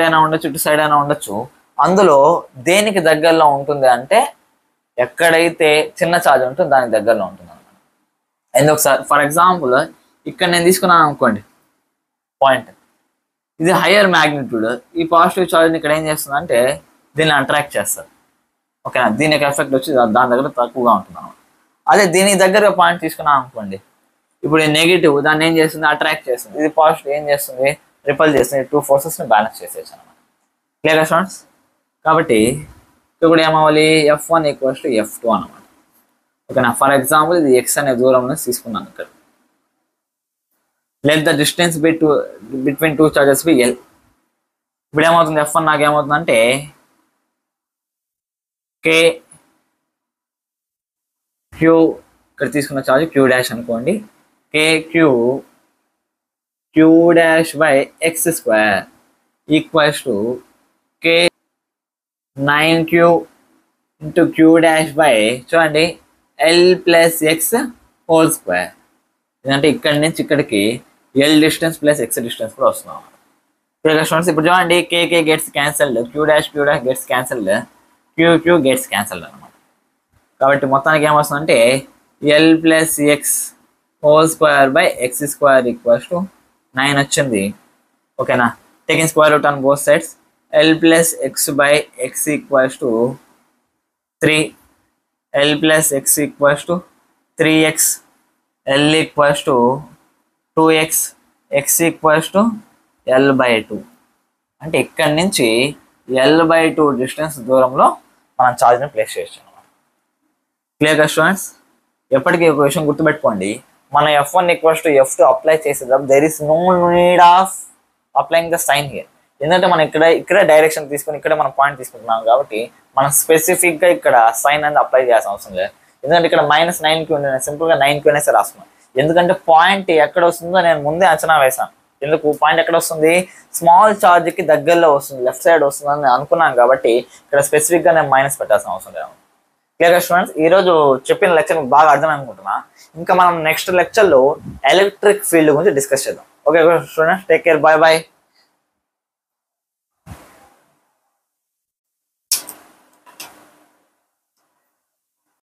అయినా ఉండొచ్చు, ఇటు సైడ్ అయినా ఉండొచ్చు. అందులో దేనికి దగ్గరలో ఉంటుంది అంటే ఎక్కడైతే చిన్న ఛార్జ్ ఉంటుందో దానికి దగ్గరలో ఉంటుంది అన్నమాట. ఎందుకు సార్? ఫర్ ఎగ్జాంపుల్ ఇక్కడ నేను తీసుకున్నాను అనుకోండి పాయింట్, ఇది హయ్యర్ మ్యాగ్నిట్యూడ్. ఈ పాజిటివ్ ఛార్జ్ని ఇక్కడ ఏం చేస్తుంది అంటే దీన్ని అట్రాక్ట్ చేస్తారు. ఓకేనా? దీనికి ఎఫెక్ట్ వచ్చి దాని దగ్గర తక్కువగా ఉంటుంది అన్నమాట. అదే దీనికి దగ్గర పాయింట్ తీసుకున్నాం అనుకోండి, ఇప్పుడు ఈ నెగిటివ్ దాన్ని ఏం చేస్తుంది, అట్రాక్ట్ చేస్తుంది, ఇది పాజిటివ్ ఏం చేస్తుంది, రిపల్ చేస్తుంది. టూ ఫోర్సెస్ని బ్యాలెన్స్ చేసేసి అనమాట. Clear students? కాబట్టి ఇప్పుడు ఏమవ్వాలి, F1 ఈక్వల్స్ టు F2 అనమాట. ఓకేనా? ఫర్ ఎగ్జాంపుల్ ఇది ఎక్స్ అనే దూరం తీసుకున్నాను ఇక్కడ. Let the distance between two charges be L. ఇప్పుడు ఏమవుతుంది, F1 నాకు ఏమవుతుంది అంటే కే క్యూ, ఇక్కడ తీసుకున్న చార్జ్ క్యూ డాష్ అనుకోండి, K Q dash by X square equals to K 9Q ఇంటూ క్యూ డాష్ బై చూడండి L plus X whole square. ఎందుకంటే ఇక్కడి నుంచి ఇక్కడికి L distance plus X distance కూడా వస్తున్నాం. స్టూడెంట్స్ ఇప్పుడు చూడండి, K gets cancelled, Q dash gets cancelled, Q gets cancelled అనమాట. కాబట్టి మొత్తానికి ఏమొస్తుందంటే L plus X whole square by X square equals to 9 వచ్చింది. ఓకేనా? Taking square root on both sides, L plus X by X equals to 3, L plus X equals to 3x, L equals to 2x, X equals to L/2. అంటే ఇక్కడి నుంచి L/2 distance దూరంలో మనం ఛార్జ్ని place చేయొచ్చు అనమాట. క్లియర్గా స్టూడెంట్స్? ఎప్పటికీ ఒక విషయం గుర్తుపెట్టుకోండి, మనం F1 equals to F2 apply చేసేటప్పుడు there is no need of applying the sign here. ఎందుకంటే మనం ఇక్కడ డైరెక్షన్ తీసుకుని ఇక్కడ మనం పాయింట్ తీసుకుంటున్నాం కాబట్టి మనం స్పెసిఫిక్గా ఇక్కడ సైన్ అనేది అప్లై చేయాల్సిన అవసరం లేదు. ఎందుకంటే ఇక్కడ -9Q ఉంది, సింపుల్గా 9Q అనేసి రాస్తున్నాం. ఎందుకంటే పాయింట్ ఎక్కడ వస్తుందో నేను ముందే అంచనా వేశాను. ఎందుకు పాయింట్ ఎక్కడ వస్తుంది, స్మాల్ ఛార్జ్కి దగ్గరలో వస్తుంది, లెఫ్ట్ సైడ్ వస్తుంది అని అనుకున్నాను కాబట్టి ఇక్కడ స్పెసిఫిక్గా నేను మైనస్ పెట్టాల్సిన అవసరం లేదు. క్లియర్గా స్టూడెంట్స్? ఈరోజు చెప్పిన లెక్చర్ మీకు బాగా అర్థం అనుకుంటున్నా. ఇంకా మనం నెక్స్ట్ లెక్చర్లో ఎలక్ట్రిక్ ఫీల్డ్ గురించి డిస్కస్ చేద్దాం. Okay students, take care, bye bye.